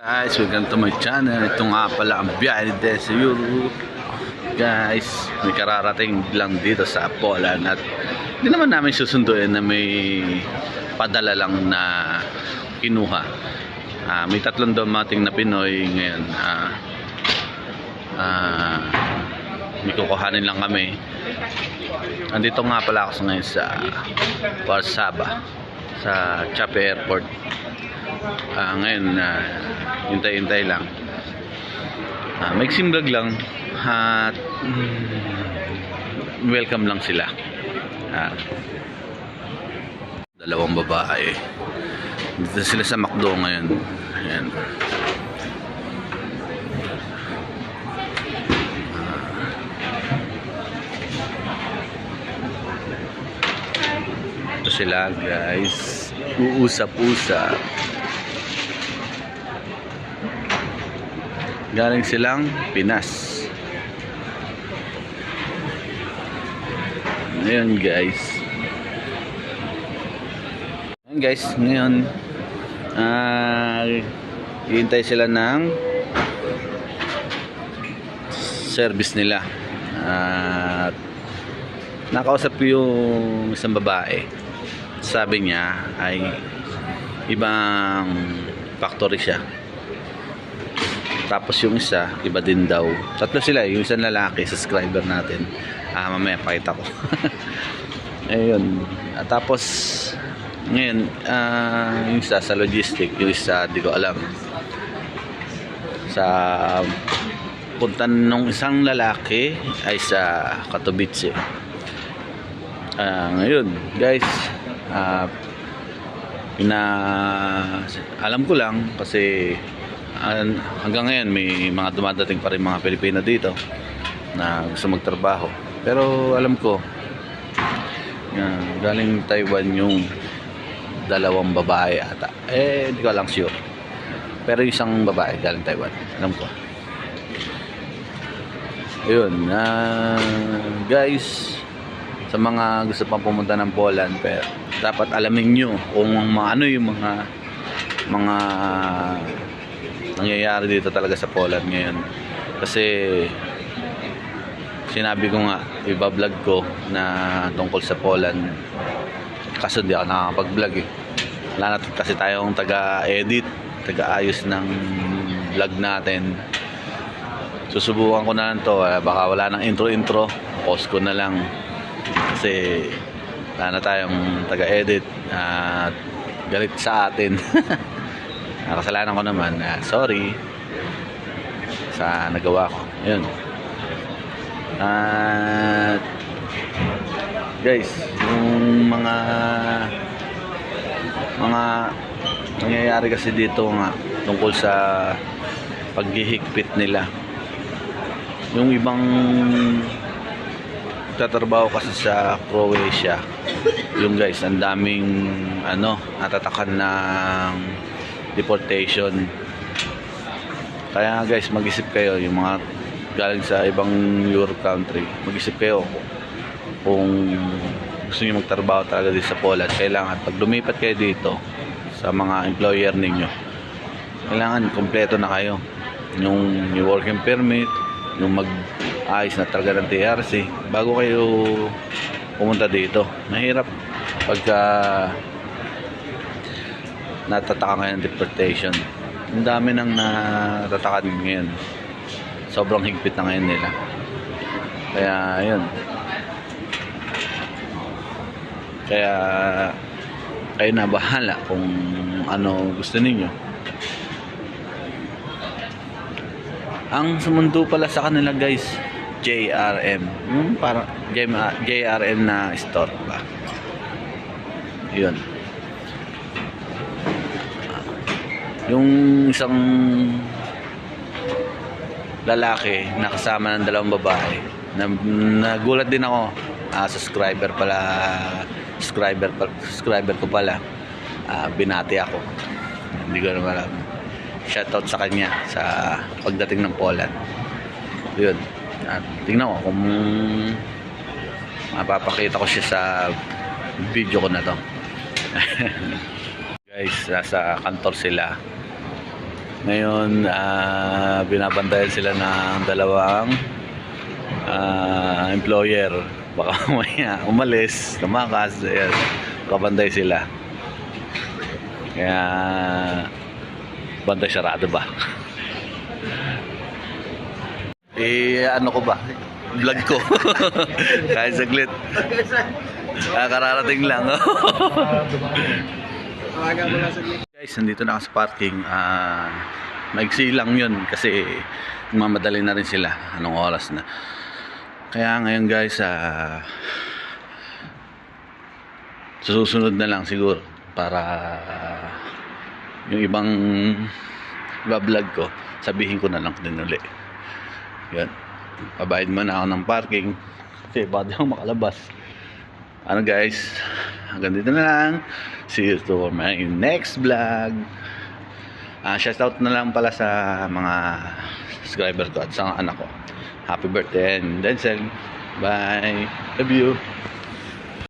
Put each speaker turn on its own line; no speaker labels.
Guys, welcome to my channel. Ito nga pala ang biyahe ni sa Europe. Guys, may kararating lang dito sa Poland at hindi naman namin susunduin na may padala lang na kinuha. May tatlong dumating na Pinoy ngayon. May kukuhanin lang kami. Andito nga pala ako ngayon sa Warszawa, sa Chapel Airport. Ngayon hintay-hintay lang, mixing vlog lang at welcome lang sila. Dalawang babae dito sila sa McDo ngayon. Ayan. Ito sila guys, uusap-usap. Galing silang Pinas. Ngayon guys. Ngayon hihintay sila ng service nila. At nakausap ko yung isang babae. Sabi niya ay ibang factory siya. Tapos yung isa, iba din daw. Tatlo sila, yung isang lalaki, subscriber natin. Mamaya pakita ko. Ayun. Tapos ngayon, yung isa sa logistic, yung isa di ko alam. Sa punta nung isang lalaki ay sa Katowice. Ngayon, guys, alam ko lang kasi hanggang ngayon may mga dumadating pa rin mga Pilipino dito na gusto magtrabaho, pero alam ko galing Taiwan yung dalawang babae ata, hindi ko lang sure, pero isang babae galing Taiwan, alam ko. Ayun, guys, sa mga gusto pang pumunta ng Poland, pero dapat alamin nyo kung ano yung mga nangyayari dito talaga sa Poland ngayon. Kasi sinabi ko nga, iba-vlog ko na tungkol sa Poland, kaso di ako nakakapag-vlog Wala na kasi tayong taga-edit, taga-ayos ng vlog natin. Susubukan ko na lang to, baka wala nang intro, post ko na lang kasi wala na tayong taga-edit at galit sa atin. Nakasalanan ko naman, sorry sa nagawa ko. Ayun. Guys, yung mga nangyayari kasi dito nga tungkol sa paghihigpit nila. Yung ibang tatrabaho kasi sa Croatia, yung guys, ang daming natatakan ng deportation. Kaya guys, mag-isip kayo, yung mga galing sa ibang Europe country, mag-isip kayo kung gusto niyo magtrabaho talaga dito sa Poland. Kailangan pag lumipat kayo dito sa mga employer ninyo, kailangan kompleto na kayo, yung working permit, yung mag-ayos na talaga ng TRC bago kayo pumunta dito. Mahirap pagka natataka ngayon deportation. Ang dami nang natatakan ngayon. Sobrang higpit na ngayon nila. Kaya yun. Kaya kayo na bahala kung ano gusto ninyo. Ang sumundo pala sa kanila guys, JRM. Yung parang JRM na store ba? Yun. Yung isang lalaki nakasama ng dalawang babae, nagulat din ako. Subscriber ko pala. Binati ako, hindi ko naman alam. Shoutout sa kanya sa pagdating ng Poland. Yun, tingnan ko kung mapapakita ko siya sa video ko na to. Guys, nasa kantor sila. Ngayon, binabantayan sila ng dalawang employer. Baka mamaya umalis, tumakas, ayan, kabantay sila. Kaya, bantay sarado ba? Ano ko ba? Vlog ko. Kahit saglit. Kararating lang. Guys, nandito na ako sa parking. Maigsi lang yun kasi mamadali na rin sila. Anong oras na. Kaya ngayon guys, susunod na lang siguro para yung ibang vlog ko, sabihin ko na lang din uli. Yan. Pabayad muna ako ng parking kasi baka di ako makalabas. Ano guys, hanggang dito na lang. See you to my next vlog. Shout out na lang pala sa mga subscriber ko at sa anak ko. Happy birthday and Denzel. Bye. Love you.